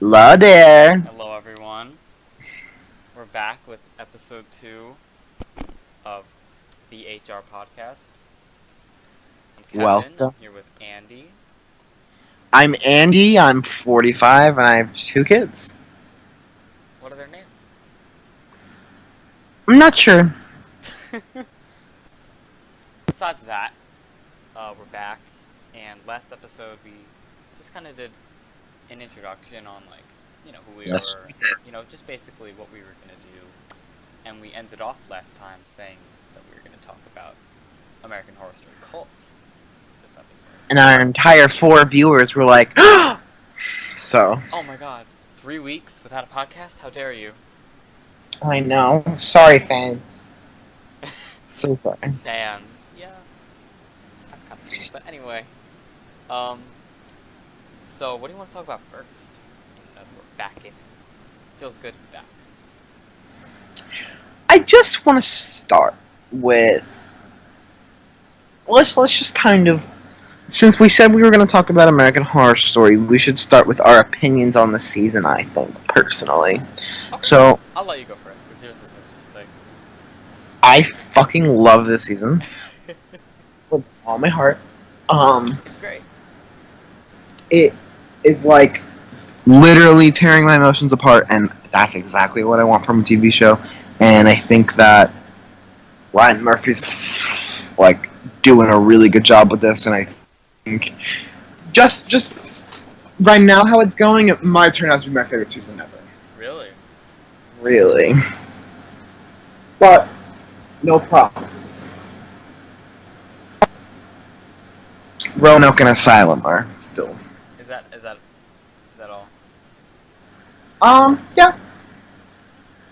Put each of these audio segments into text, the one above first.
Hello there. Hello, everyone. We're back with episode 2 of the HR podcast. I'm Kevin. I'm Welcome. here with Andy. I'm Andy. I'm 45 and I have two kids. What are their names? I'm not sure. Besides that, we're back. And last episode, we just kind of did an introduction on, who we Yes. were, just basically what we were going to do. And we ended off last time saying that we were going to talk about American Horror Story cults this episode. And our entire 4 viewers were like, so. Oh my god, 3 weeks without a podcast? How dare you? I know. Sorry, fans. So sorry. Fans. Yeah. That's kind of cool. But anyway, so what do you want to talk about first? We're back in it. Feels good to be back. I just want to start with. Let's just kind of. Since we said we were going to talk about American Horror Story, we should start with our opinions on the season, I think, personally. Okay. So, I'll let you go first, because yours is interesting. I fucking love this season. With all my heart. It's great. It is like literally tearing my emotions apart, and that's exactly what I want from a TV show. And I think that Ryan Murphy's like doing a really good job with this, and I think just right now how it's going, it might turn out to be my favorite season ever. Really? Really. But no promises. Roanoke and Asylum are still. Is that all? Yeah.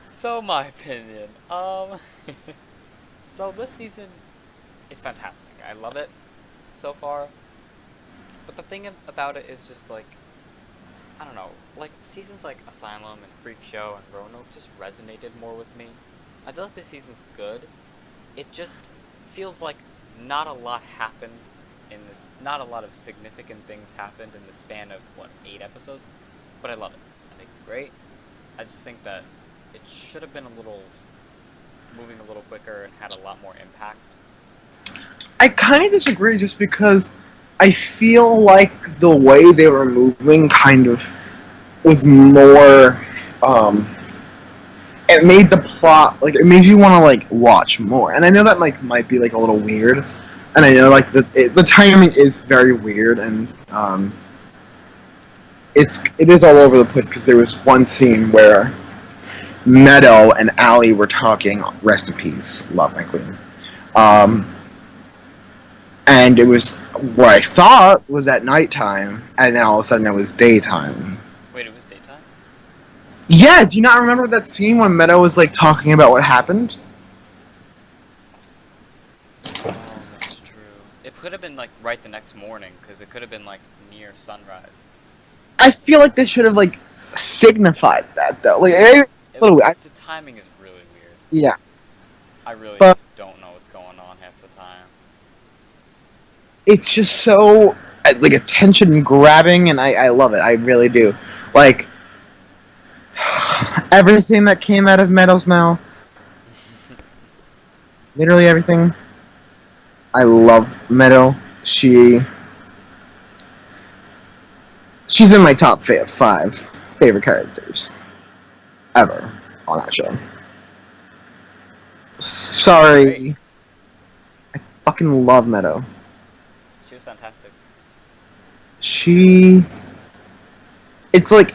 So my opinion. So this season is fantastic. I love it so far. But the thing about it is just like, I don't know, like seasons like Asylum and Freak Show and Roanoke just resonated more with me. I feel like this season's good. It just feels like not a lot happened in this. Not a lot of significant things happened in the span of 8 episodes. But I love it. I think it's great. I just think that it should have been moving a little quicker and had a lot more impact. I kind of disagree just because I feel like the way they were moving kind of was more. It made the plot like it made you want to like watch more, and I know that like might be like a little weird, and I know like the timing is very weird, and it is all over the place because there was one scene where Meadow and Allie were talking. Rest in peace, love my queen. And it was what I thought was at nighttime, and then all of a sudden it was daytime. Wait, it was daytime? Yeah, do you not remember that scene when Meadow was like talking about what happened? Oh, that's true. It could have been like right the next morning, because it could have been like near sunrise. I feel like they should have like signified that though. Like, The timing is really weird. yeah, I really but just don't know what's going on half the time. it's just so like attention grabbing, and I love it. I really do. Like everything that came out of Meadow's mouth, literally everything. I love Meadow. She's in my top 5 favorite characters ever on that show. Sorry, I fucking love Meadow. She was fantastic. It's like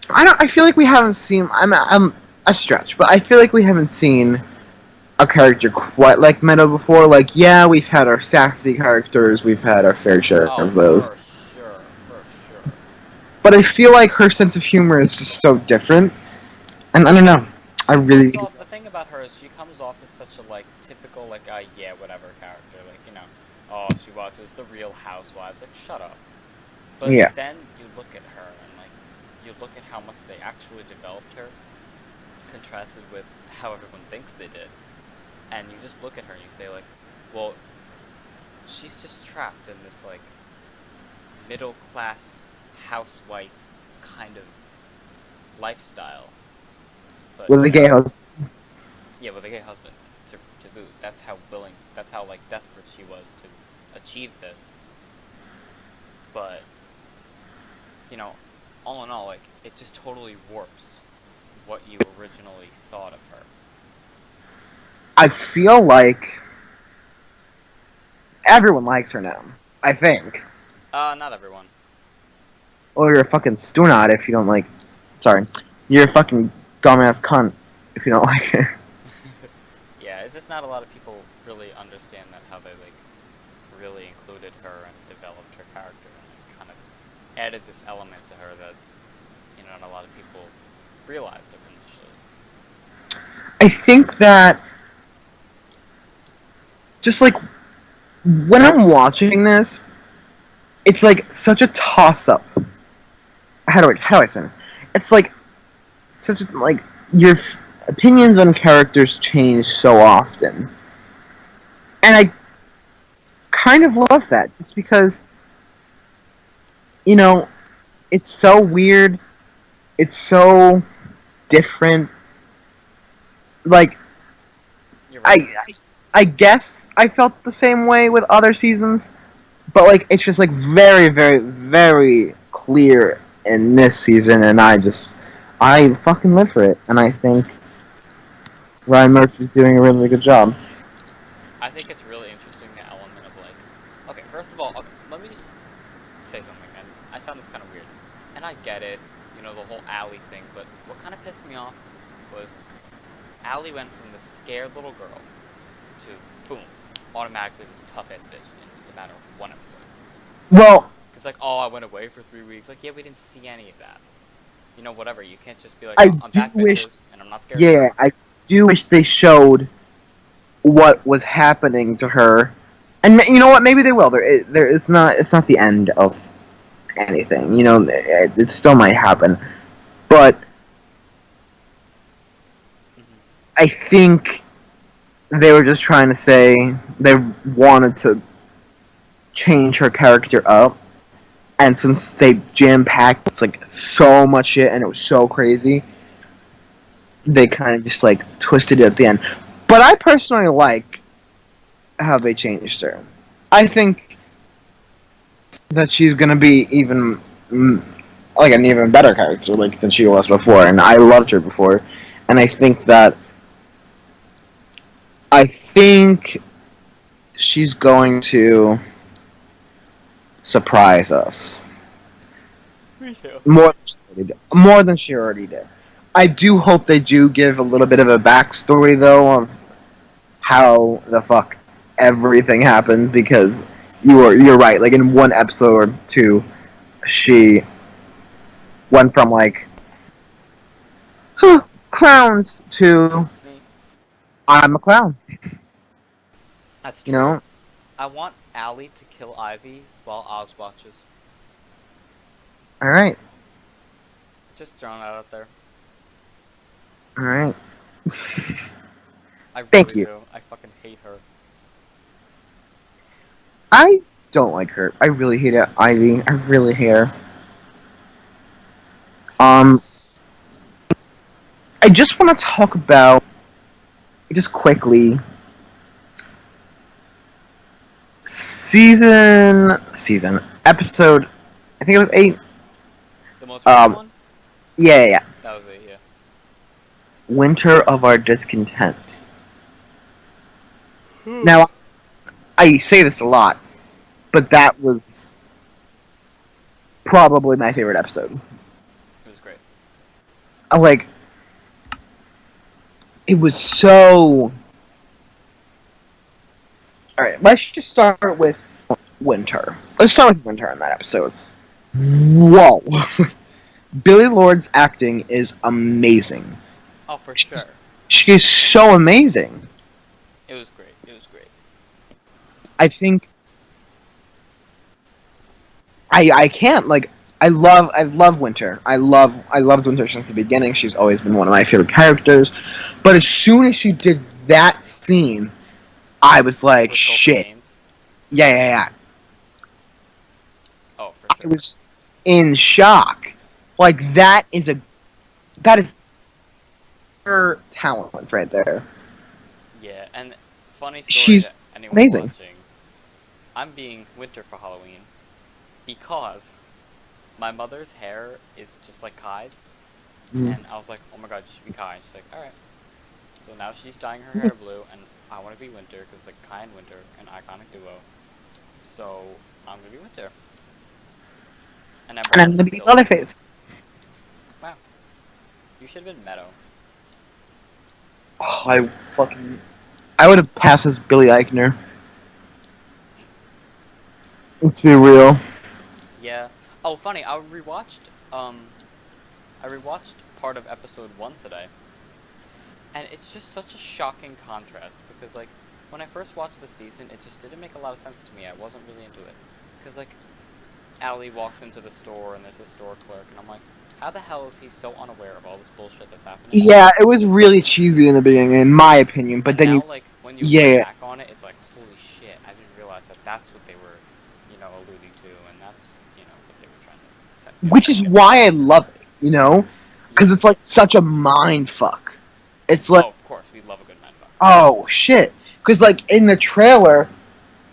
I feel like we haven't seen. I'm a stretch, but I feel like we haven't seen a character quite like Meadow before. Like, yeah, we've had our sassy characters, we've had our fair share Oh, of those, for sure, for sure. but I feel like her sense of humor is just so different, and I don't know. I really The thing about her is she comes off as such a like typical like yeah whatever character, like oh, she watches The Real Housewives, like shut up. But yeah. then you look at her and like you look at how much they actually developed her, contrasted with how everyone thinks they did, and you just look at her and you say like, well, she's just trapped in this like middle class housewife kind of lifestyle. But With a gay husband. yeah, with a gay husband to boot. That's how willing. That's how like desperate she was to achieve this. But all in all, like it just totally warps what you originally thought of her. I feel like everyone likes her now. I think. Not everyone. Or you're a fucking stunot if you don't like. Sorry, you're a fucking dumbass cunt if you don't like her. Yeah, it's just not a lot of people really understand that how they like really included her and developed her character and kind of added this element to her that not a lot of people realized it initially. I think that just like when I'm watching this, it's like such a toss up. How do I say this? It's like such a, like your opinions on characters change so often, and I kind of love that just because it's so weird, it's so different. Like You're right. I guess I felt the same way with other seasons, but like it's just like very, very, very clear in this season, and I fucking live for it, and I think Ryan Murphy's doing a really good job. I think it's really interesting the element of like, okay, first of all, let me just say something, and I found this kind of weird, and I get it, the whole Allie thing, but what kind of pissed me off was Allie went from this scared little girl to boom, automatically this tough ass bitch in the matter of one episode. Well, It's like, oh, I went away for 3 weeks. Like, yeah, we didn't see any of that. Whatever. You can't just be like, I oh, I'm do back, wish, bitches, and I'm not scared. yeah, I do wish they showed what was happening to her, and you know what? Maybe they will. It's not the end of anything. It still might happen, but I think they were just trying to say they wanted to change her character up, and since they jam packed it's like so much shit and it was so crazy, they kind of just like twisted it at the end. But I personally like how they changed her. I think that she's gonna be even like an even better character like than she was before, and I loved her before, and I think she's going to surprise us. Me too. More than she already did. I do hope they do give a little bit of a backstory though of how the fuck everything happened, because you're right. Like in one episode or two, she went from like clowns to Me. I'm a clown. That's You true. know. I want Allie to kill Ivy while Oz watches. All right. Just throwing that out there. All right. I really Thank you. do. I fucking hate her. I don't like her. I really hate it, Ivy. I really hate her. I just want to talk about just quickly season episode. I think it was 8. The most recent one? Yeah. That was it, yeah. Winter of Our Discontent. Now, I say this a lot, but that was probably my favorite episode. It was great. Like, it was so. Alright, let's just start with Winter. Let's start with Winter in that episode. Whoa. Billie Lourd's acting is amazing. Oh, for sure. She is so amazing. It was great. It was great. I think I can't like I love Winter. I loved Winter since the beginning. She's always been one of my favorite characters. But as soon as she did that scene, I was like, shit. Yeah. Oh, for sure. in shock. Like that is her talent right there. Yeah, and funny story to She's anyone amazing. watching. I'm being winter for Halloween because my mother's hair is just like Kai's, Mm. and I was like, oh my god, you should be Kai. And she's like, alright. So now she's dyeing her hair blue, and I want to be Winter because it's like Kai and Winter, an iconic duo. So I'm gonna be Winter. And And I'm everyone's gonna be so Leatherface. wow. You should have been Meadow. Oh, I would have passed as Billy Eichner. Let's be real. Yeah. Oh, funny. I rewatched part of episode 1 today. And it's just such a shocking contrast because like when I first watched the season, it just didn't make a lot of sense to me. I wasn't really into it. Cuz like Allie walks into the store and there's a store clerk and I'm like, how the hell is he so unaware of all this bullshit that's happening? Yeah, it was really cheesy in the beginning, in my opinion. But And then now like when you look yeah, back on it, it's like, holy shit, I didn't realize that that's what they were, alluding to and that's, what they were trying to set. which is why I love it. Because Yeah. it's like such a mind fuck. It's like, Oh, of course, we love a good mindfuck. oh shit. Because like in the trailer,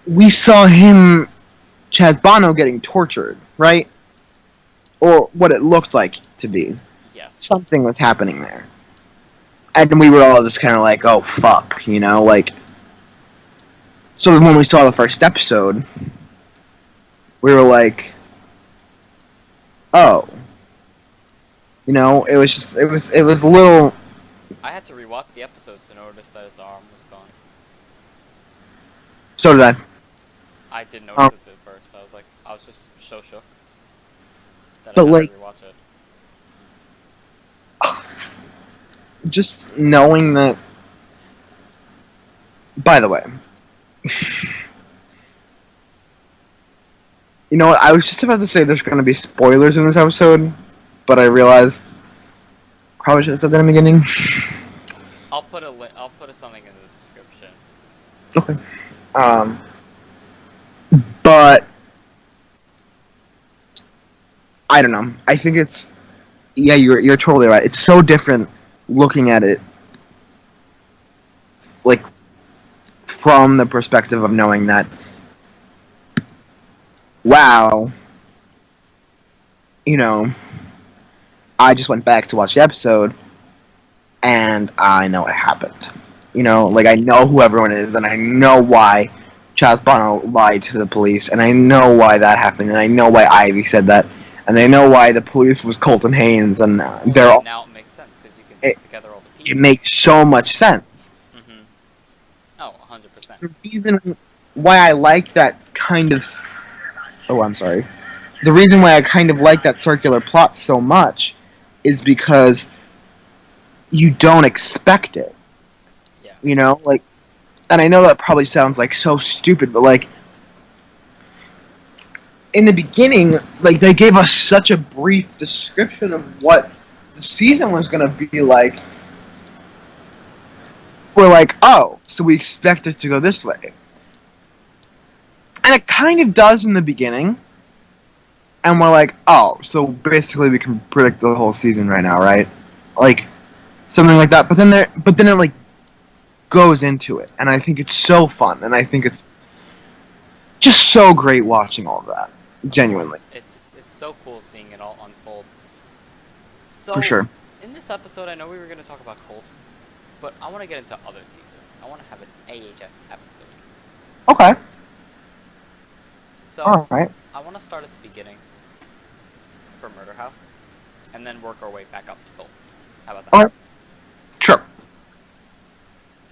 we saw him, Chaz Bono, getting tortured, right? Or what it looked like to be. Yes. Something was happening there. And we were all just kind of like, oh fuck, like. So when we saw the first episode, we were like, oh, it was just, it was a little. I had to rewatch the episodes to notice that his arm was gone. So did I. I didn't notice it at first. I was just so shook that I But had like, to rewatch it. just knowing that. By the way, you know what? I was just about to say there's going to be spoilers in this episode, but I realized probably should have said that in the beginning. I'll put something in the description. Okay. But I don't know. I think it's you're totally right. It's so different looking at it like from the perspective of knowing that wow, I just went back to watch the episode and I know what happened. Like I know who everyone is and I know why Chaz Bono lied to the police and I know why that happened and I know why Ivy said that and I know why the police was Colton Haynes and they're all. Now it makes sense because you can put together all the pieces. It makes so much sense. Mm-hmm. Oh, 100%. The reason why I like that kind of. Oh, I'm sorry. The reason why I kind of like that circular plot so much is because you don't expect it. Yeah. Like, and I know that probably sounds like so stupid, but like, in the beginning, like they gave us such a brief description of what the season was going to be like. We're like, oh, so we expect it to go this way. And it kind of does in the beginning. And we're like, oh, so basically we can predict the whole season right now, right? Like, something like that. But then it like goes into it. And I think it's so fun. And I think it's just so great watching all of that. Genuinely. It's so cool seeing it all unfold. So, For sure. in this episode, I know we were going to talk about Colt, but I want to get into other seasons. I want to have an AHS episode. Okay. So, Alright. I want to start at the beginning for Murder House, and then work our way back up to Colt. How about that? Alright. Sure.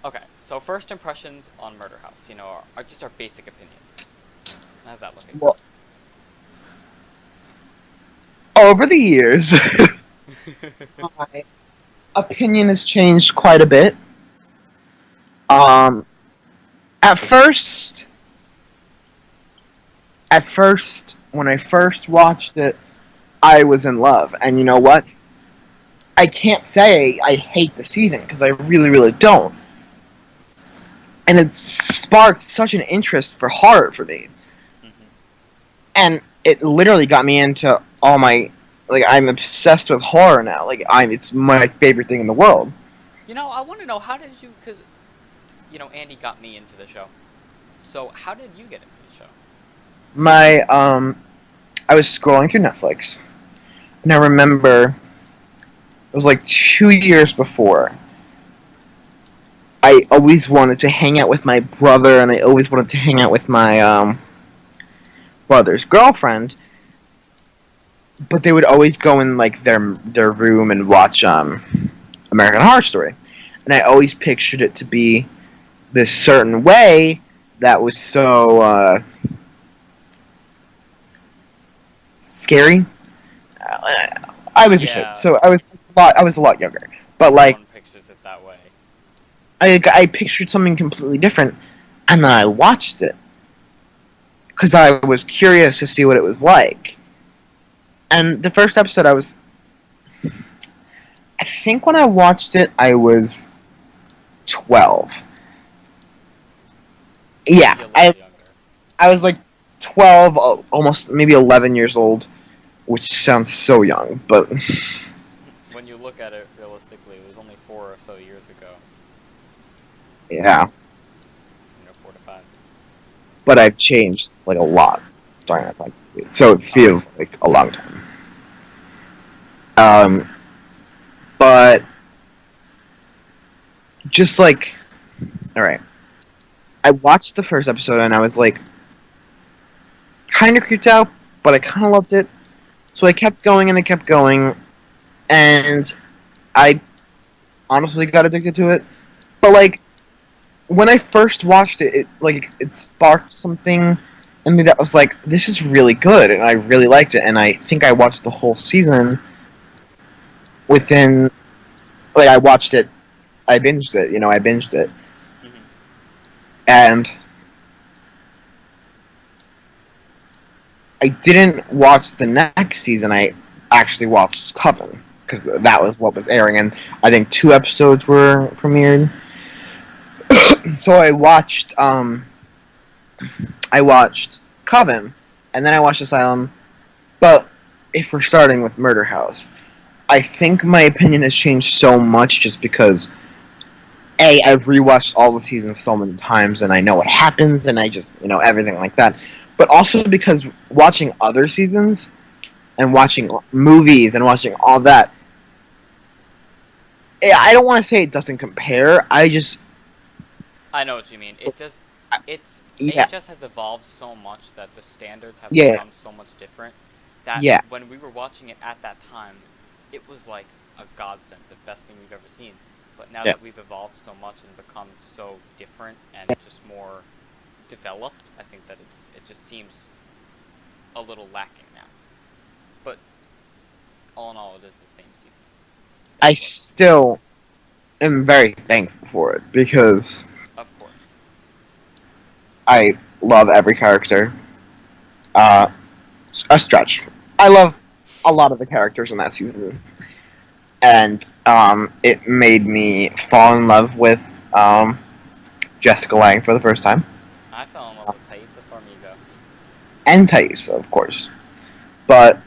Okay, so first impressions on Murder House, are just our basic opinion. How's that looking? Well, over the years, my opinion has changed quite a bit. At first, when I first watched it, I was in love. And you know what? I can't say I hate the season, because I really, really don't. And it sparked such an interest for horror for me. Mm-hmm. And it literally got me into all my like I'm obsessed with horror now. Like it's my favorite thing in the world. I want to know, how did you? Because Andy got me into the show. So how did you get into the show? My I was scrolling through Netflix, and I remember it was like 2 years before. I always wanted to hang out with my brother, and I always wanted to hang out with my brother's girlfriend. But they would always go in like their room and watch American Horror Story, and I always pictured it to be this certain way that was so scary. I was a kid, Yeah, so I was a lot younger. But like everyone pictures it that way. I pictured something completely different, and then I watched it because I was curious to see what it was like. And the first episode, I think when I watched it, I was 12. Yeah, Maybe a little younger. I was like 12, almost maybe 11 years old, which sounds so young, but When you look at it realistically, it was only 4 or so years ago. yeah. 4 to 5. But I've changed like a lot during that time, so it Oh, feels like a long time. Um, but just like, all right, I watched the first episode and I was like, kind of creeped out, but I kind of loved it. So I kept going and I kept going, and I honestly got addicted to it. But like when I first watched it, it sparked something in me that was like, this is really good, and I really liked it. And I think I watched the whole season within I watched it, I binged it. I binged it, hmm. and I didn't watch the next season. I actually watched Coven because that was what was airing, and I think 2 episodes were premiered. So I watched Coven, and then I watched Asylum. But if we're starting with Murder House, I think my opinion has changed so much just because I've rewatched all the seasons so many times and I know what happens and I just everything like that. But also because watching other seasons and watching movies and watching all that, I don't want to say it doesn't compare. I know what you mean. It's Yeah, AHS has evolved so much that the standards have yeah, become so much different that yeah, when we were watching it at that time, it was like a godsend, the best thing we've ever seen. But now yeah. that we've evolved so much and become so different and just more developed, I think that it just seems a little lacking now. But all in all, it is the same season that I it was before. still am very thankful for it because Of course. I love every character. Uh, a stretch. I love a lot of the characters in that season, and it made me fall in love with um, Jessica Lange for the first time, I fell in love with Thaisa Farmiga. and Thais, of course. But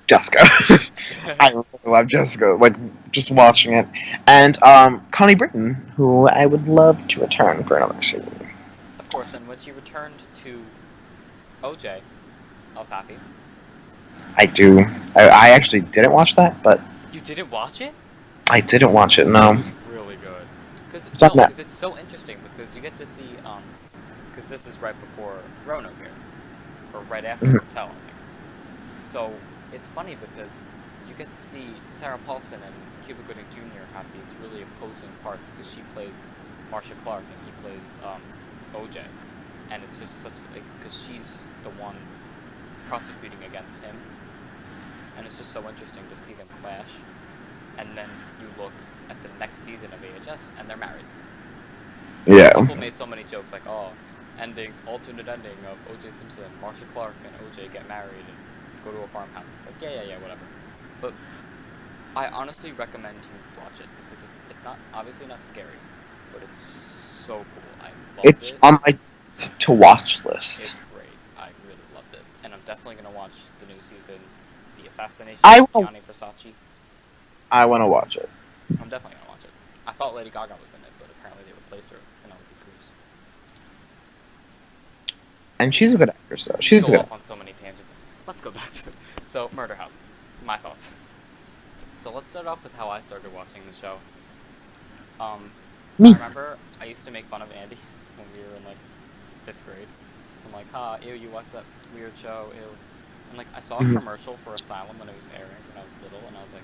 Jessica, I really love Jessica. Like just watching it, and Connie Britton, who I would love to return for another season. Of course, and when she returned to OJ, I was happy. I do. I actually didn't watch that, but You didn't watch it? I didn't watch it. It No, was really good. Cause it's on no, that. because it's so interesting because you get to see because this is right before Roanoke here, or right after Mhm. Hotel, I think. So it's funny because you get to see Sarah Paulson and Cuba Gooding Jr. have these really opposing parts because she plays Marcia Clark and he plays OJ, and it's just such because she's the one prosecuting against him, and it's just so interesting to see them clash. And then you look at the next season of AHS, and they're married. And Yeah, people made so many jokes like, "Oh, alternate ending of O.J. Simpson, Marcia Clark, and O.J. get married and go to a farmhouse." It's like, yeah, whatever. But I honestly recommend you watch it because it's not obviously not scary, but it's so cool. I loved it's it. on my to watch list. It's great. definitely gonna watch the new season, The Assassination I of will- Gianni Versace. I want to watch it. I'm definitely gonna watch it. I thought Lady Gaga was in it, but apparently they replaced her with Penelope Cruz. And she's a good actress, though. We She's a go good. off on so many tangents. Let's go back to so Murder House. My thoughts. So let's start off with how I started watching the show. I Me. remember I used to make fun of Andy when we were in like 5th grade. So I'm like, "Ha, ew, you watched that weird show, ew." And like I saw a Mhm. commercial for Asylum when it was airing when I was little, and I was like,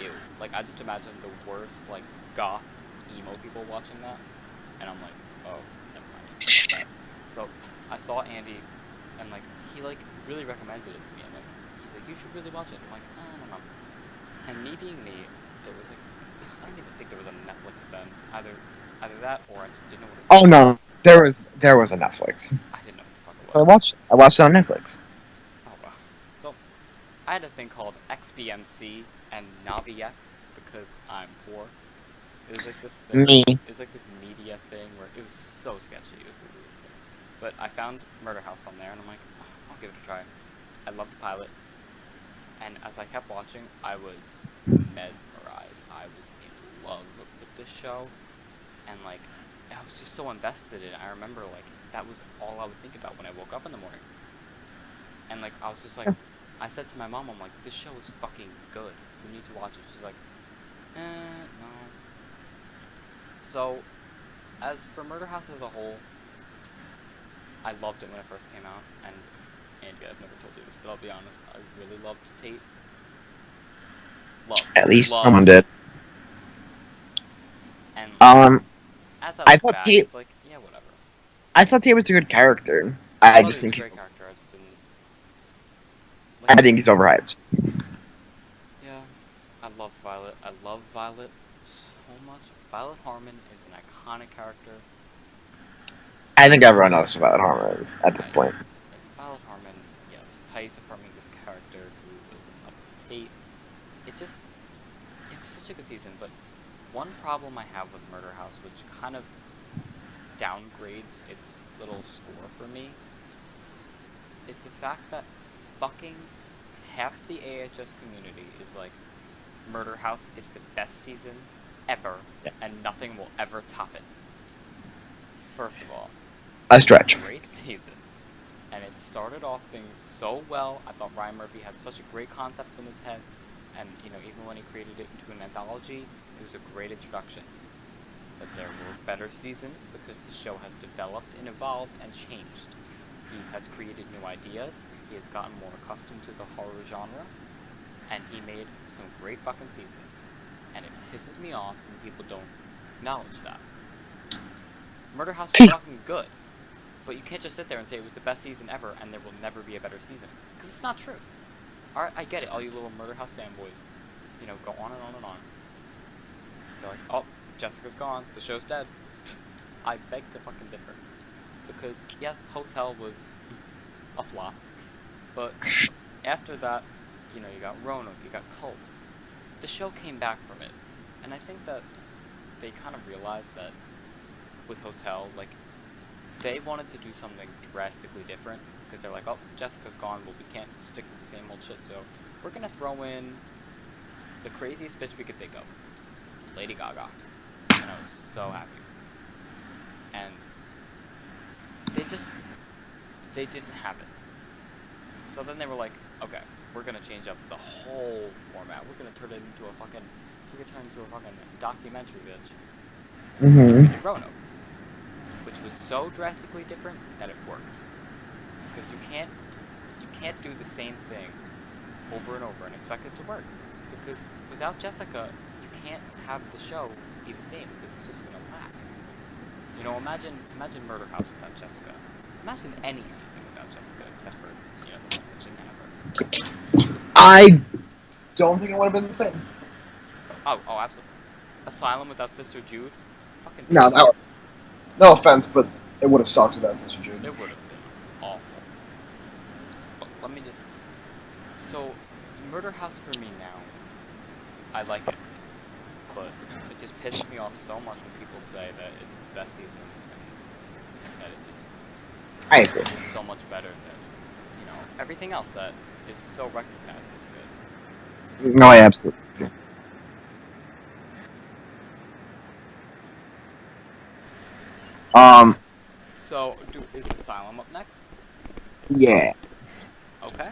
ew. Like I just imagined the worst like goth emo people watching that, and I'm like, oh, never mind. That's bad. So I saw Andy, and like he like really recommended it to me. I'm like, he's like, you should really watch it. I'm like, I don't know. And me being me, there was like, I don't even think there was a Netflix then. Either that or I just didn't know what it was. Oh no, there was a Netflix. I didn't know what the fuck it I was. watched it on Netflix. Oh well. So I had a thing called XBMC and NaviX because I'm poor. It was like this thing. Me. It was like this media thing where it was so sketchy. It was the weirdest thing. But I found Murder House on there, and I'm like, oh, I'll give it a try. I loved the pilot, and as I kept watching, I was mesmerized. I was in love with this show, and like, I was just so invested in it. I remember like that was all I would think about when I woke up in the morning. And like I was just like, I said to my mom, I'm like, this show is fucking good. We need to watch it. She's like, no. So, as for Murder House as a whole, I loved it when it first came out, and Andy, I've never told you this, but I'll be honest, I really loved Tate. At least loved. someone did. And as I I look thought back, Tate- it's like, yeah, whatever. I thought he was a good character. I I thought just he was think a great character. I just didn't. I think he's overhyped. Yeah, I love Violet. I love Violet so much. Violet Harmon is an iconic character. I think everyone knows about Harmon is at this point. Violet Harmon, yes. Taissa Farmiga's character, who was in love with Tate. It was such a good season, but one problem I have with Murder House, which kind of downgrades its little score for me, is the fact that fucking half the AHS community is like, Murder House is the best season ever, and nothing will ever top it. First of all, A stretch. great season, and it started off things so well. I thought Ryan Murphy had such a great concept in his head, and even when he created it into an anthology, it was a great introduction. But there were better seasons because the show has developed and evolved and changed. He has created new ideas, he has gotten more accustomed to the horror genre, and he made some great fucking seasons. And it pisses me off when people don't acknowledge that. Murder House was fucking good, but you can't just sit there and say it was the best season ever and there will never be a better season, because it's not true. Alright, I get it, all you little Murder House fanboys, go on and on and on. They're like, oh, Jessica's gone, the show's dead. I beg to fucking differ. Because, yes, Hotel was a flop, but after that, you got Roanoke, you got Cult. The show came back from it, and I think that they kind of realized that with Hotel, like, they wanted to do something drastically different, because they're like, oh, Jessica's gone, well, we can't stick to the same old shit, so we're gonna throw in the craziest bitch we could think of, Lady Gaga. And I was so happy. And they didn't have it. So then they were like, okay, we're gonna change up the whole format. We're gonna turn it into a fucking documentary, bitch. Mm-hmm. Roanoke, which was so drastically different that it worked. Because you can't do the same thing over and over and expect it to work. Because without Jessica, you can't have the show be the same, because it's just gonna lack. Imagine Murder House without Jessica. Imagine any season without Jessica, except for the ones that didn't have her. I don't think it would have been the same. Oh, absolutely. Asylum without Sister Jude, fucking No, genius. no offense, but it would have sucked without Sister Jude. It would have been awful. But let me just. So, Murder House for me now, I like it, but it just pisses me off so much when people say that it's the best season and that it just I agree. is so much better than everything else that is so recognized is good. No, I absolutely. Um, So, is Asylum up next? yeah. Okay.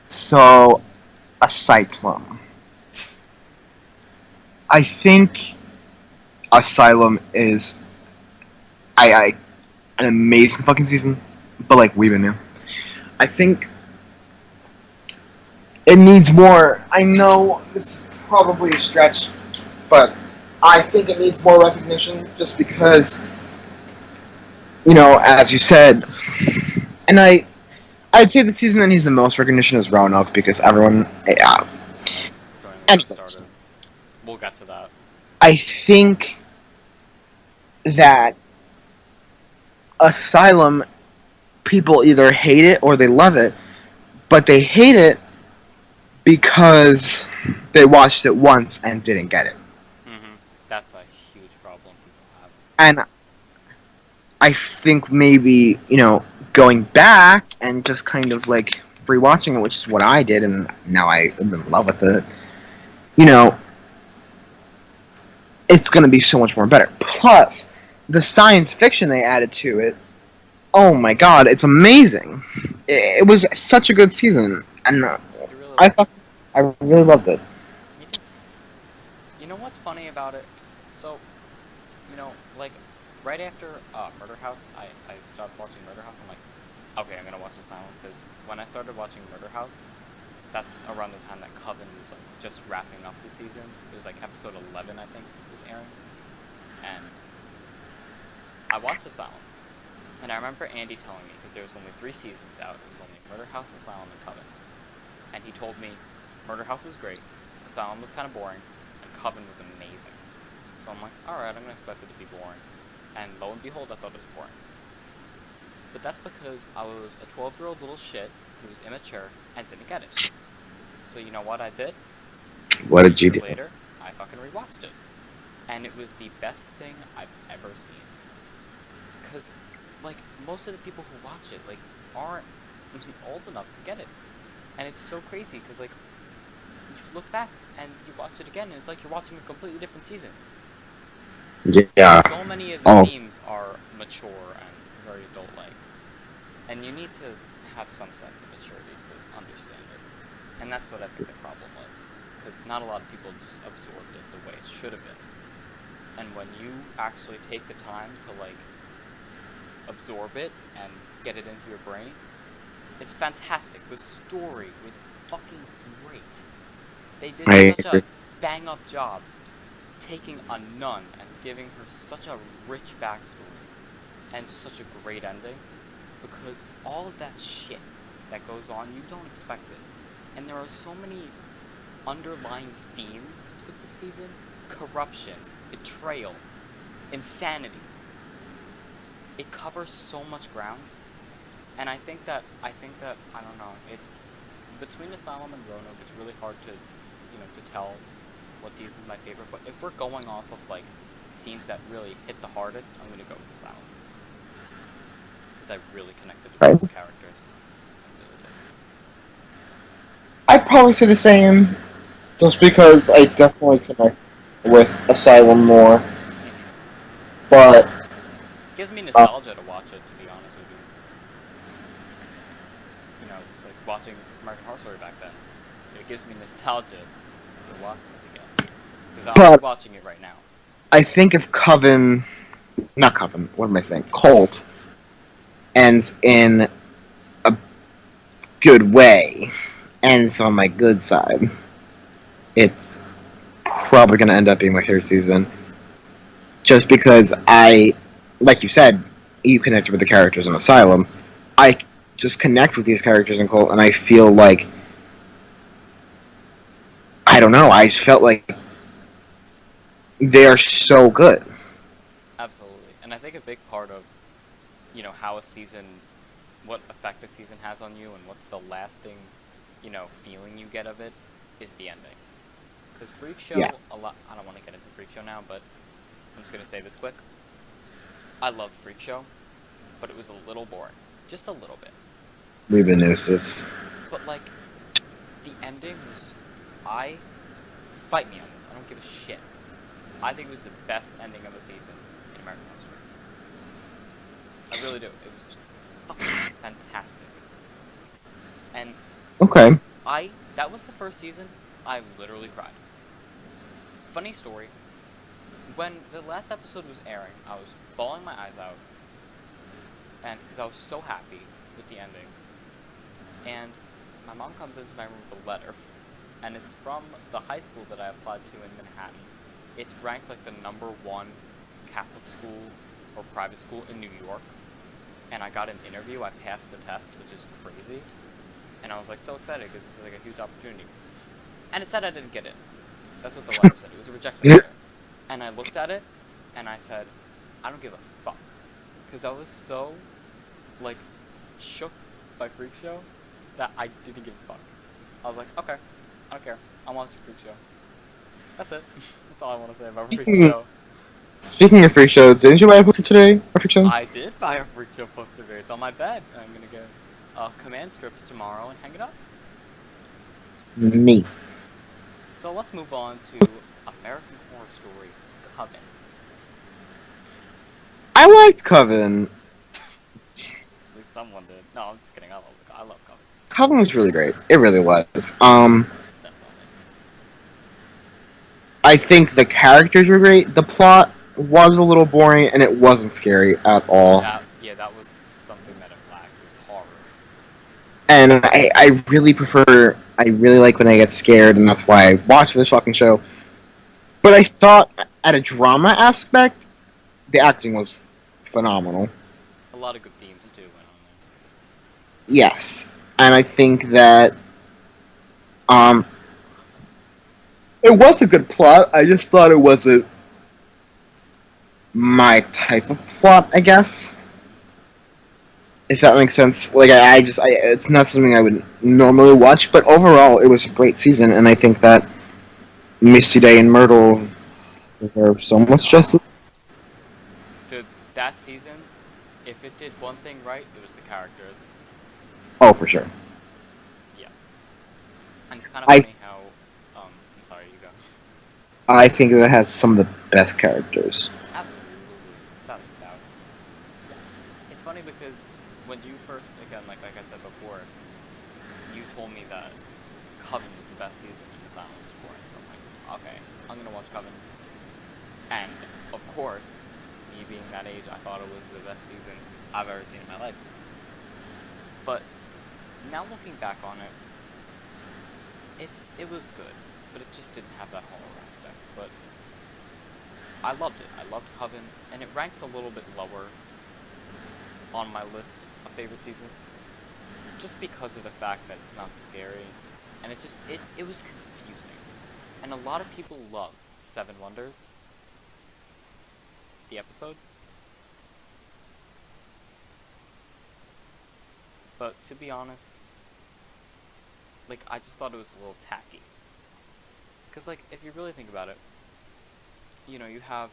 So, Asylum. I think Asylum is I an amazing fucking season, but like we've been new. I think it needs more. I know this is probably a stretch, but I think it needs more recognition just because, as you said, and I'd say the season that needs the most recognition is Roanoke because everyone. Yeah. Don't even get me Anyways, started. We'll get to that. I think that Asylum people either hate it or they love it, but they hate it because they watched it once and didn't get it. Mm-hmm. That's a huge problem people have. And I think maybe, going back and just kind of like rewatching it, which is what I did, and now I'm in love with it, you know, it's going to be so much more better. Plus, the science fiction they added to it, oh my god, it's amazing. It was such a good season, and You really I liked thought it. I really loved it. Me too. You know what's funny about it? So, like, right after Murder House, I started watching Murder House. I'm like, okay, I'm gonna watch Asylum because when I started watching Murder House, that's around the time that Coven was like just wrapping up the season. It was like episode 11, I think, was airing, and I watched Asylum. And I remember Andy telling me because there was only 3 seasons out. It was only Murder House, Asylum, and Coven. And he told me Murder House was great, Asylum was kind of boring, and Coven was amazing. So I'm like, alright, I'm gonna expect it to be boring. And lo and behold, I thought it was boring. But that's because I was a 12-year-old little shit who was immature and didn't get it. So you know what I did? What A did you year do? later, I fucking rewatched it. And it was the best thing I've ever seen. Because, like, most of the people who watch it, like, aren't old enough to get it. And it's so crazy, because, like, you look back and you watch it again, and it's like you're watching a completely different season. Yeah. So many of the Oh, themes are mature and very adult-like. And you need to have some sense of maturity to understand it. And that's what I think the problem was. Because not a lot of people just absorbed it the way it should have been. And when you actually take the time to, like, absorb it and get it into your brain, it's fantastic. The story was fucking great. They did I such agree. a bang up job taking a nun and giving her such a rich backstory and such a great ending because all of that shit that goes on, you don't expect it. And there are so many underlying themes with the season: corruption, betrayal, insanity. It covers so much ground, and I think that I don't know. It's between Asylum and Roanoke. It's really hard to tell what season's my favorite. But if we're going off of like scenes that really hit the hardest, I'm gonna go with Asylum because I really connected with Right. those characters. I really did. I'd probably say the same, just because I definitely connect with Asylum more. Mm-hmm. But Gives me uh, nostalgia to watch it. To be honest with you, just like watching American Horror Story back then. It gives me nostalgia to watching it again because I'm but rewatching it right now. I think if Coven, not Coven, what am I saying? Colt ends in a good way, ends on my good side, it's probably going to end up being my favorite season. Just because like you said, you connected with the characters in Asylum. I just connect with these characters in Colt, and I feel like I don't know. I just felt like they are so good. Absolutely, and I think a big part of how a season, what effect a season has on you, and what's the lasting, feeling you get of it, is the ending. Because Freak Yeah. Show, a lot. I don't want to get into Freak Show now, but I'm just gonna say this quick. I loved Freak Show, but it was a little boring, just a little bit. We've been nooses. But like, the ending was, I fight me on this. I don't give a shit. I think it was the best ending of the season in American Horror Story. I really do. It was fucking fantastic. And Okay. that was the first season I literally cried. Funny story. When the last episode was airing, I was bawling my eyes out, and because I was so happy with the ending. And my mom comes into my room with a letter, and it's from the high school that I applied to in Manhattan. It's ranked like the #1 Catholic school or private school in New York. And I got an interview. I passed the test, which is crazy. And I was like so excited because it's like a huge opportunity. And it said I didn't get in. That's what the letter said. It was a rejection letter. And I looked at it, and I said, I don't give a fuck. Because I was so, like, shook by Freak Show that I didn't give a fuck. I was like, okay, I don't care. I'm watching Freak Show. That's it. That's all I want to say about Freak Show. Speaking of Freak Show, didn't you buy a poster today? A Freak Show? I did buy a Freak Show poster. It's on my bed. I'm going to get command strips tomorrow and hang it up. Me. So let's move on to American Horror Story Coven. I liked Coven. At least someone did. No, I'm just kidding. I love Coven. Coven was really great. It really was. It's definitely. I think the characters were great. The plot was a little boring, and it wasn't scary at all. That was something that it lacked. It was horror. And I really prefer. I really like when I get scared, and that's why I watch this fucking show. But I thought, at a drama aspect, the acting was phenomenal. A lot of good themes too went on Yes, and I think that it was a good plot. I just thought it wasn't my type of plot, I guess. If that makes sense. Like, it's not something I would normally watch, but overall, it was a great season, and I think that Misty Day and Myrtle deserve so much justice. That season, if it did one thing right, it was the characters. Oh, for sure. Yeah. And it's kind of funny how... I'm sorry, you go. I think that it has some of the best characters. Absolutely. Without a doubt. It's funny because when you first, again, like I said before, you told me that Coven was the best season and Asylum was boring. So I'm like, okay, I'm going to watch Coven. And, of course, me being that age, I thought it was the best season I've ever seen in my life. But now looking back on it, it was good, but it just didn't have that horror aspect. But I loved it. I loved Coven, and it ranks a little bit lower on my list of favorite seasons, just because of the fact that it's not scary, and it was confusing. And a lot of people love Seven Wonders, the episode. But to be honest, like, I just thought it was a little tacky. Because, like, if you really think about it, you know, you have,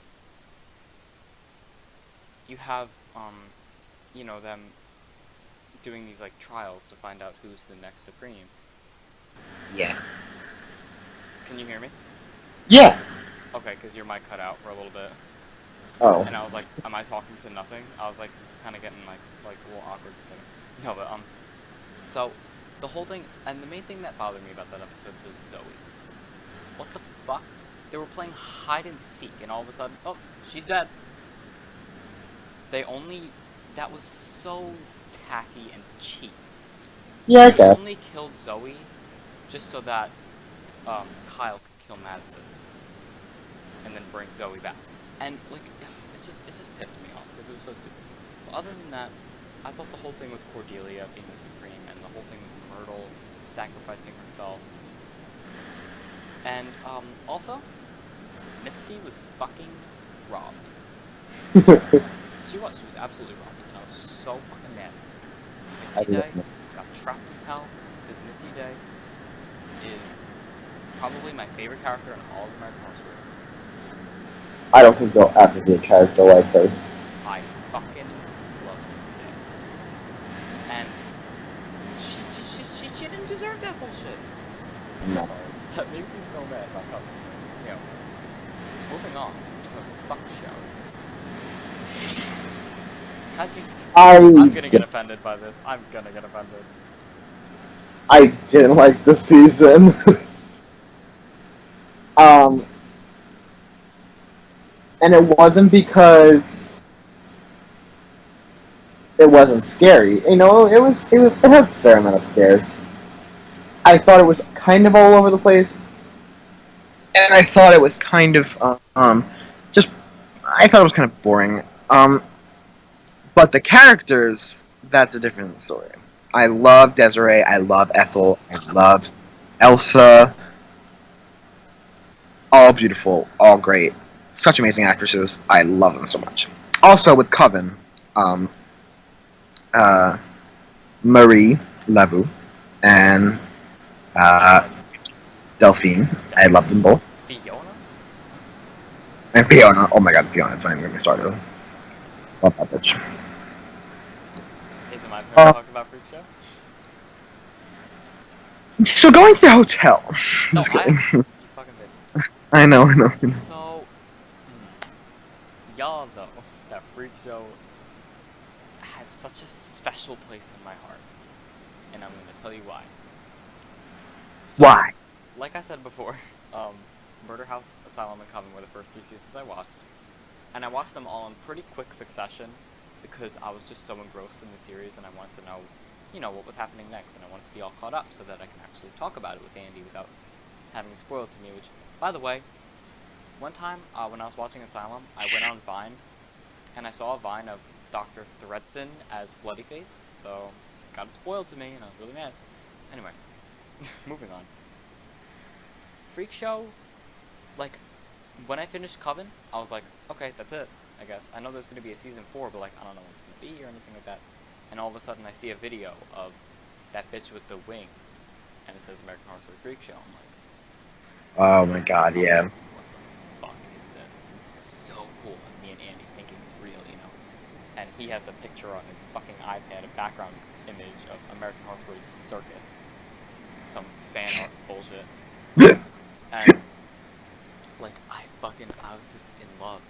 them doing these, like, trials to find out who's the next Supreme. Yeah. Can you hear me? Yeah. Okay, because your mic cut out for a little bit. Oh. And I was like, am I talking to nothing? I was, like, kind of getting, like a little awkward. No, but, so, the whole thing, and the main thing that bothered me about that episode was Zoe. What the fuck? They were playing hide and seek, and all of a sudden, oh, she's dead. That was so tacky and cheap. Yeah, okay. They only killed Zoe just so that Kyle could kill Madison and then bring Zoe back. And, like, it just pissed me off because it was so stupid. But other than that, I thought the whole thing with Cordelia being the Supreme and the whole thing with Myrtle sacrificing herself. And, also, Misty was fucking robbed. She was absolutely robbed, and I was so fucking mad. Misty Day got trapped in hell, because Misty Day is probably my favorite character in all of American Horror Story. I don't think there'll ever be a character like her. I fucking love Misty Day. And deserve that bullshit. No. Sorry. That makes me so mad about Coven. You know, moving on to a fuck show. How'd you... I'm gonna get offended by this. I'm gonna get offended. I didn't like the season. And it wasn't because it wasn't scary. You know, it had a fair amount of scares. I thought it was kind of all over the place, and I thought it was kind of just I thought it was kind of boring. But the characters, that's a different story. I love Desiree. I love Ethel. I love Elsa. All beautiful. All great. Such amazing actresses. I love them so much. Also with Coven, um, Marie Levu and Delphine. I love them both. Fiona? And Fiona. Oh my god, Fiona. Don't even get me started. Love that bitch. Is it my turn to talk about Freak Show? So going to the hotel. No, Just kidding. you fucking bitch. I know. So, y'all know that Freak Show has such a special place in my heart. And I'm gonna tell you why. So, Why? Like I said before, Murder House, Asylum, and Coven were the first 3 seasons I watched. And I watched them all in pretty quick succession because I was just so engrossed in the series and I wanted to know, you know, what was happening next. And I wanted to be all caught up so that I can actually talk about it with Andy without having it spoiled to me, which, by the way, one time when I was watching Asylum, I went on Vine and I saw a Vine of Dr. Thredson as Bloodyface, so got it spoiled to me and I was really mad. Anyway, moving on. Freak Show, like, when I finished Coven, I was like, okay, that's it, I guess. I know there's going to be a season 4, but, like, I don't know what it's going to be or anything like that. And all of a sudden, I see a video of that bitch with the wings, and it says American Horror Story Freak Show. I'm like, Oh my god, yeah. what the fuck is this? This is so cool. And me and Andy thinking it's real, you know. And he has a picture on his fucking iPad, a background image of American Horror Story Circus. Some fan art bullshit. And, like, I was just in love.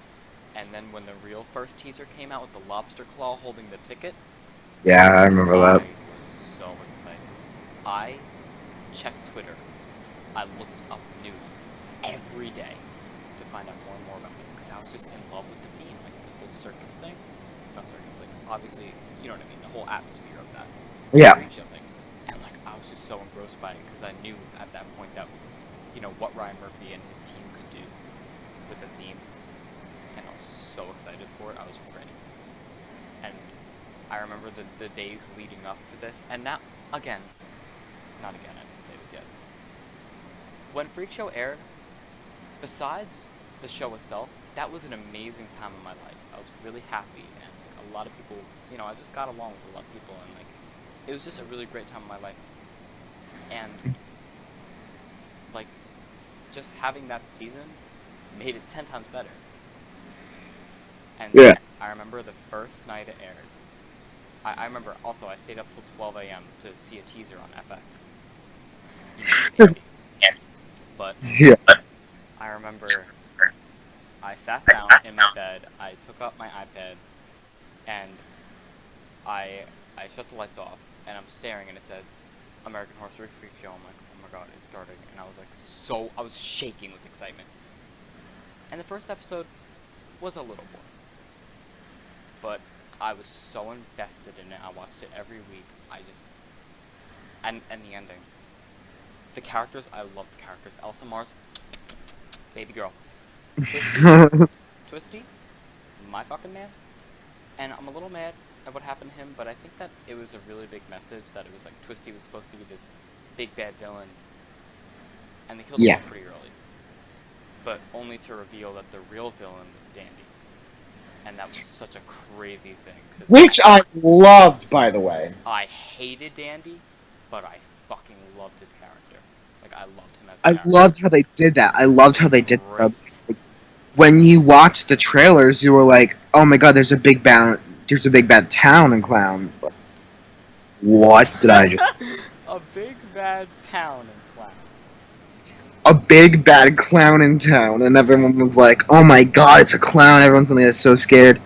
And then when the real first teaser came out with the lobster claw holding the ticket, Yeah, I remember that. I was so excited. I checked Twitter. I looked up news every day to find out more and more about this because I was just in love with the theme, like the whole circus thing. Not circus, like obviously, you know what I mean, the whole atmosphere of that. Yeah. Freak Show thing. And like I was just so engrossed by it because I knew at that point that, you know, what Ryan Murphy and his team could do with the theme. And I was so excited for it, I was ready. And I remember the days leading up to this, and not again, I didn't say this yet. When Freak Show aired, besides the show itself, that was an amazing time in my life. I was really happy, and like, a lot of people, you know, I just got along with a lot of people, and like, it was just a really great time in my life. And like, just having that season made it 10 times better. And Yeah. I remember the first night it aired. I remember also I stayed up till 12 a.m. to see a teaser on FX. You know, with Andy. But Yeah. I remember I sat down in my bed, I took out my iPad, and I shut the lights off, and I'm staring, and it says, American Horror Story Freak Show. I'm like, oh my god, it's starting. And I was like, I was shaking with excitement. And the first episode was a little boring. But I was so invested in it. I watched it every week. And the ending. The characters, I love the characters. Elsa Mars, baby girl. Twisty, my fucking man. And I'm a little mad at what happened to him, but I think that it was a really big message that it was like Twisty was supposed to be this big bad villain. And they killed him off pretty early. But only to reveal that the real villain was Dandy. And that was such a crazy thing. Which I loved, by the way. I hated Dandy, but I fucking loved his character. Like, I loved him as a character. I loved how they did that. I loved how they did that. Great. When you watched the trailers, you were like, "Oh my god, there's a big bad town in Clown." What did I just? A big bad town and clown. A big bad clown in town, and everyone was like, "Oh my god, it's a clown!" Everyone's suddenly so scared,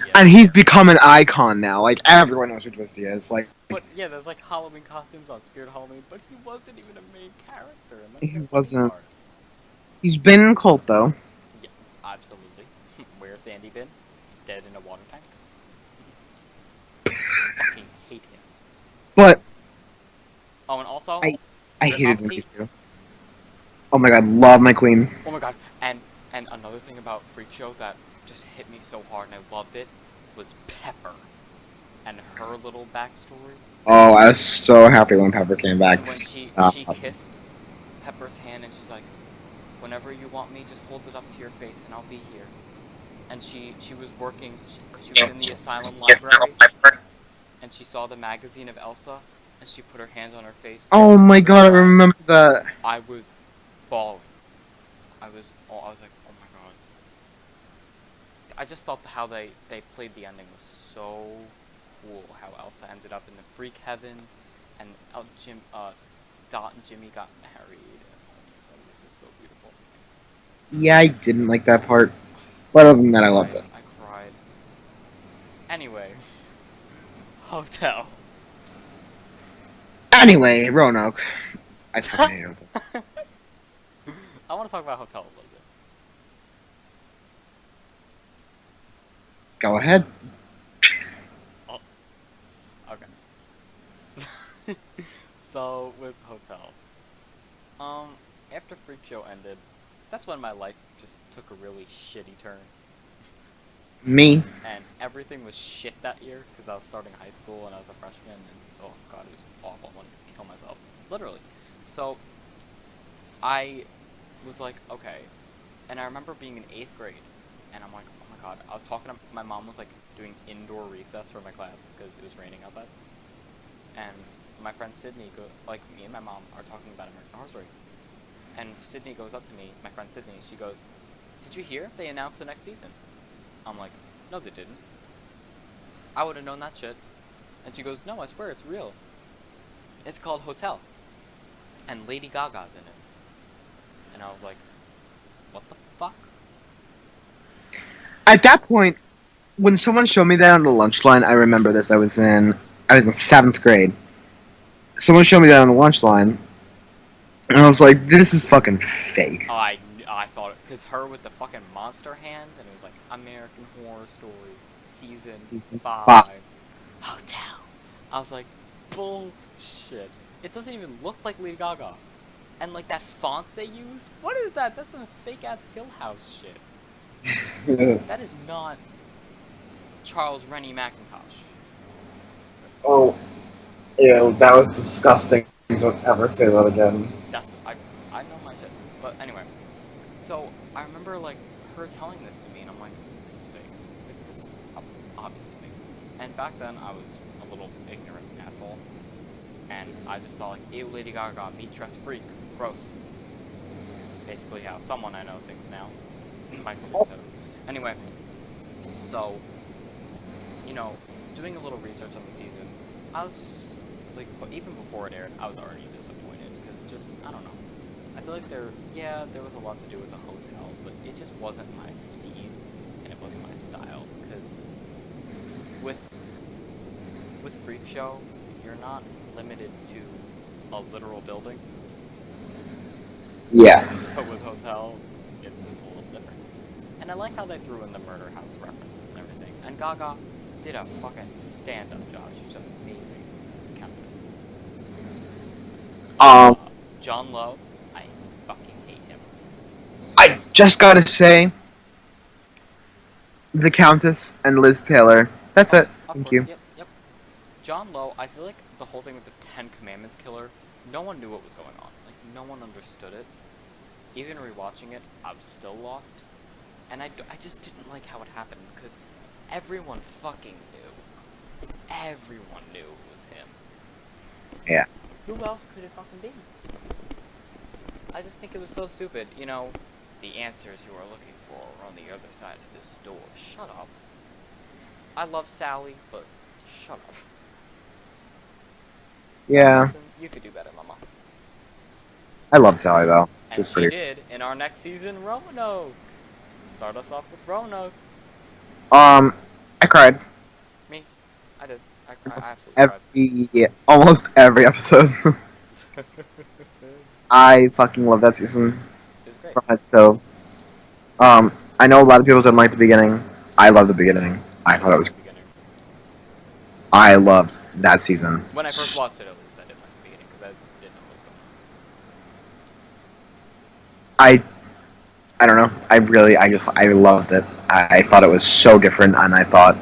Yeah. and he's become an icon now. Like everyone knows who Twisty is. Like But yeah, there's like Halloween costumes on Spirit Halloween, but he wasn't even a main character, and that's the he funny wasn't. part. He's been in cult though. Yeah, absolutely. Where's Dandy been? Dead in a water tank? Fucking hate him. But Oh, and also, I Rip hated Mama him T. too. Oh my god, love my queen. Oh my god, and another thing about Freak Show that just hit me so hard and I loved it was Pepper and her little backstory. Oh, I was so happy when Pepper came back. When she kissed Pepper's hand and she's like, "Whenever you want me, just hold it up to your face and I'll be here." And she was working. She was in the Asylum library, and she saw the magazine of Elsa, and she put her hand on her face. Oh my Several god, I times. remember that. I was bawling. I was like, oh my god. I just thought how they played the ending was so cool. How Elsa ended up in the freak heaven, and Dot and Jimmy got married. Oh, this is so beautiful. Yeah, I didn't like that part, but other than that, I loved it. I cried. Anyway, Hotel. Anyway, Roanoke. I fucking hate Hotel. I want to talk about Hotel a little bit. Go ahead. Oh, okay. So with Hotel, after Freak Show ended, that's when my life just took a really shitty turn, Me. and everything was shit that year because I was starting high school and I was a freshman, and oh god, it was awful. I wanted to kill myself, literally. So I was like, okay, and I remember being in 8th grade, and I'm like, oh my god, I was talking to my mom was like doing indoor recess for my class because it was raining outside, and my friend Sydney like me and my mom are talking about American Horror Story, and Sydney goes up to me, my friend Sydney, she goes, "Did you hear they announced the next season?" I'm like, "No, they didn't. I would have known that shit." And she goes, "No, I swear it's real. It's called Hotel, and Lady Gaga's in it." And I was like, "What the fuck?" At that point, when someone showed me that on the lunch line, I remember this. I was in 7th grade. Someone showed me that on the lunch line, and I was like, "This is fucking fake." I thought it, cause her with the fucking monster hand, and it was like American Horror Story season Season 5 5. Hotel. I was like, bullshit. It doesn't even look like Lady Gaga, and like that font they used. What is that? That's some fake ass Hill House shit. That is not Charles Rennie McIntosh. Oh, ew, that was disgusting. Don't ever say that again. That's I know my shit. But anyway, so I remember like her telling this to me, and I'm like, this is fake. Like, this is obviously fake. And back then I was a little ignorant asshole, and I just thought like, ew, Lady Gaga, meat dress freak, gross. Basically how someone I know thinks now. Michael said. Anyway, so you know, doing a little research on the season, I was just, like, but even before it aired, I was already disappointed because just I don't know. I feel like there was a lot to do with the hotel, but it just wasn't my speed and it wasn't my style because with Freak Show, you're not limited to a literal building. Yeah. But with Hotel, it's just a little different. And I like how they threw in the murder house references and everything. And Gaga did a fucking stand-up job. She was amazing as the Countess. John Lowe, I fucking hate him. I just gotta say, the Countess and Liz Taylor. That's it. Of Thank course, you. yep. John Lowe, I feel like the whole thing with the Ten Commandments killer, no one knew what was going on. Like, no one understood it. Even rewatching it, I was still lost. And I just didn't like how it happened because everyone fucking knew. Everyone knew it was him. Yeah. Who else could it fucking be? I just think it was so stupid. You know, the answers you are looking for are on the other side of this door. Shut up. I love Sally, but shut up. Yeah. Listen, You could do better, Mama. I love Sally though. She And was she pretty. did in our next season, Roanoke. Start us off with Roanoke. I cried. Me, I did. I Almost absolutely cried. almost every episode. It I fucking love that season. was great. From it, so, I know a lot of people didn't like the beginning. I love the beginning. I I thought it love was. the beginning. I loved that season. When I first watched it, at least, I didn't like the beginning because I just didn't know what was going I I don't know. I loved it. I thought it was so different, and I thought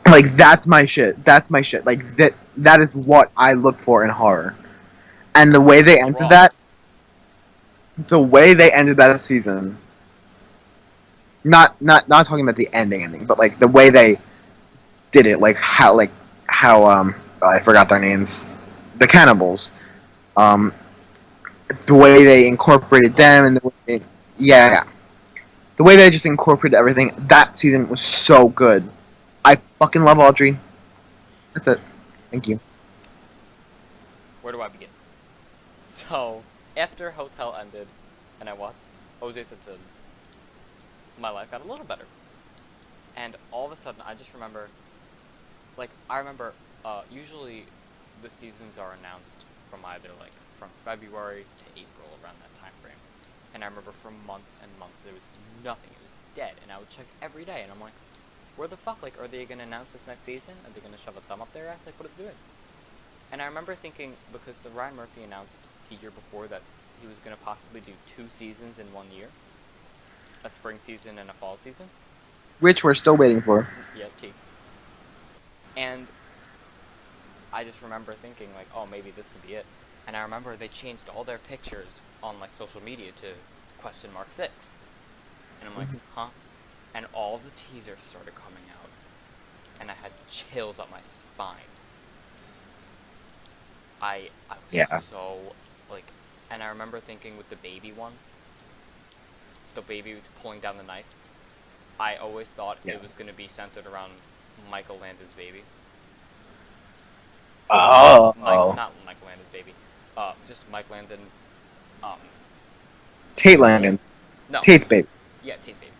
like that's my shit. That's my shit. Like that is what I look for in horror. And on. Raw. the way they ended that season, not talking about the ending, but like the way they did it, how I forgot their names, the cannibals, um, the way they incorporated them and Puppets. the way yeah, the way they just incorporated everything. That season was so good. I fucking love Audrey. That's it. Thank you. Where do I begin? So, after Hotel ended, and I watched O.J. Simpson, my life got a little better. And all of a sudden, I just remember, usually the seasons are announced from either from February to April, around that time frame. And I remember for months and months there was nothing. It was dead, and I would check every day, and I'm like, where the fuck? Like, are they gonna announce this next season? Are they gonna shove a thumb up their ass? Like, what are they doing? And I remember thinking, because Ryan Murphy announced the year before that he was gonna possibly do 2 seasons in 1 year, a spring season and a fall season. Which we're still waiting for. Yeah, T. And I just remember thinking, like, oh, maybe this could be it. And I remember they changed all their pictures on, like, social media to ?6. And I'm like, huh? And all the teasers started coming out. And I had chills up my spine. I was Yeah. so, like, and I remember thinking with the baby one, the baby pulling down the knife, I always thought Yeah. it was going to be centered around Michael Landon's baby. Oh. Not Michael Landon's baby. Just Mike Landon. Tate Landon. No. Tate's baby. Yeah, Tate's baby.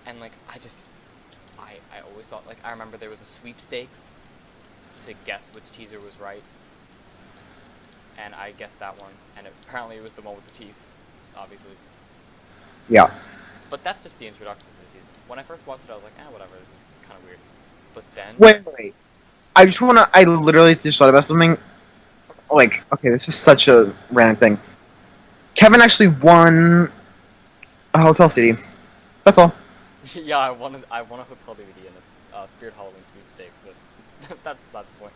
And like, I always thought, like, I remember there was a sweepstakes to guess which teaser was right. And I guessed that one, and apparently it was the one with the teeth, obviously. Yeah. But that's just the introduction to the season. When I first watched it, I was like, whatever, this is kind of weird. But then... Wait. I literally just thought about something. Like, okay, this is such a random thing. Kevin actually won a hotel CD. That's all. yeah, I won a hotel DVD and a Spirit Halloween sweepstakes, but that's beside the point.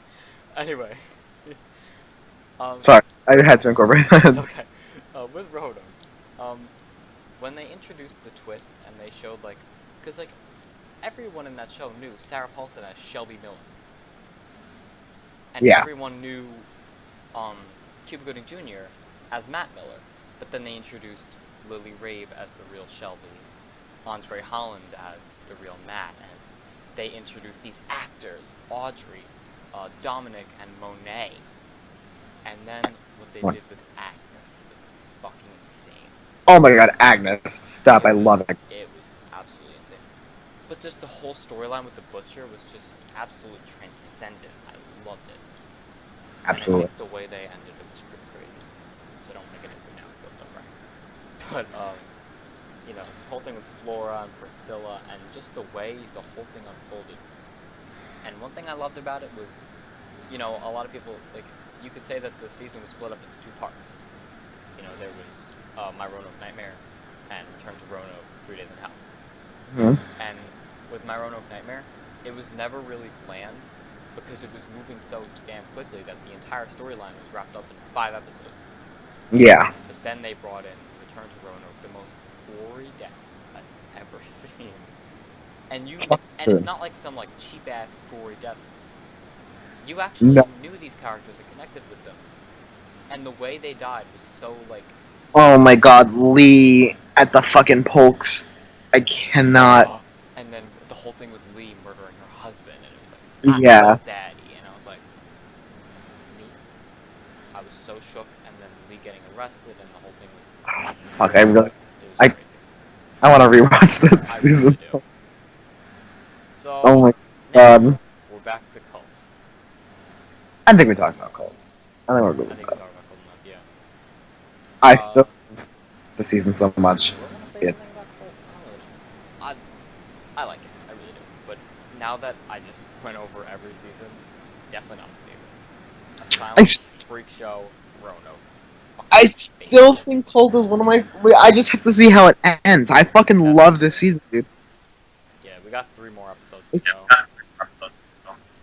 Anyway. Sorry, I had to incorporate It's that. okay. With Roanoke, when they introduced the twist and they showed, like, because, like, everyone in that show knew Sarah Paulson as Shelby Miller. And Yeah. everyone knew Cuba Gooding Jr. as Matt Miller. But then they introduced Lily Rabe as the real Shelby, Andre Holland as the real Matt, and they introduced these actors, Audrey, Dominic, and Monet. And then what they did with Agnes was fucking insane. Oh my god, Agnes. Stop, I love it. It was absolutely insane. But just the whole storyline with the Butcher was just absolutely transcendent. I loved it. Absolutely. And I think the way they ended it was pretty crazy. So I don't want to get into it now because I'll start crying. But, you know, this whole thing with Flora and Priscilla and just the way the whole thing unfolded. And one thing I loved about it was, you know, a lot of people, like, you could say that the season was split up into 2 parts. You know, there was My Roanoke Nightmare and Return to Roanoke, 3 Days in Hell. Mm-hmm. And with My Roanoke Nightmare, it was never really planned because it was moving so damn quickly that the entire storyline was wrapped up in 5 episodes. Yeah. But then they brought in Return to Roanoke, the most gory deaths I've ever seen. And it's not like some, like, cheap-ass gory death. You actually knew these characters and connected with them. And the way they died was so, like... Oh my god, Lee at the fucking Polks. I cannot. And then the whole thing with Lee murdering her husband, and it was like, Yeah. Daddy, and I was like, Fuck, I really, It was I, crazy. I want to rewatch that I really season. do. So Oh my now god. we're back to cults. I think we talked about Cold. I think we're good I with think we that. talked about cult enough. Yeah. I still love the season so much. Do I want to say It, something about cult? I don't really know. I like it. I really do. But now that I just went over every season, definitely not my favorite. I, Asylum, s- Freak Show, Roanoke. I Fucking still favorites. think Cold is one of my. I just have to see how it ends. I fucking It has to love be this good. season, dude. Yeah, we got 3 more episodes to It's, go.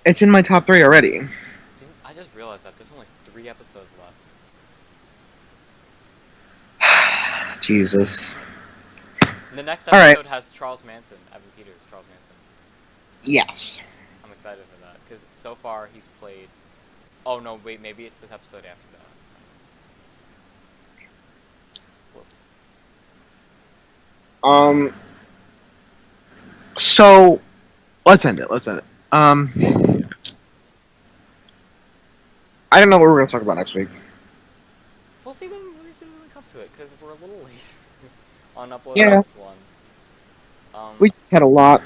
it's in my top 3 already. I just realized that there's only 3 episodes left. Jesus. And the next All right. episode has Charles Manson, Evan Peters, Charles Manson. Yes. I'm excited for that because so far he's played. Oh no, wait, maybe it's the episode after that. We'll see. Um. So let's end it. Let's end it. I don't know what we're gonna talk about next week. We'll see when we come to it because we're a little late on uploading Yeah. this one. We just had a lot.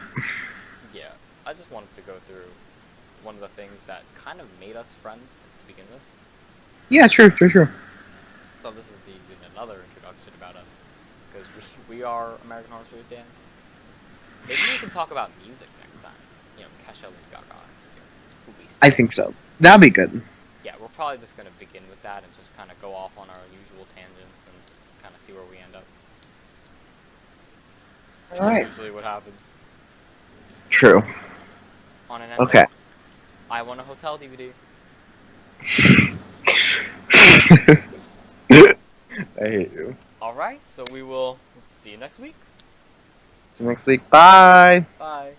Yeah, I just wanted to go through one of the things that kind of made us friends to begin with. Yeah. True. So this is another introduction about us because we are American Horror Story fans. Maybe we can talk about music next time. You know, Kesha, Lady Gaga, who we I stand. think so. That'd be good. Yeah, we're probably just gonna begin with that and just kind of go off on our usual tangents and just kind of see where we end up. All right. That's usually what happens. True. On an end Okay. note, I want a hotel DVD. I hate you. All right, so we will see you next week. See you next week. Bye. Bye.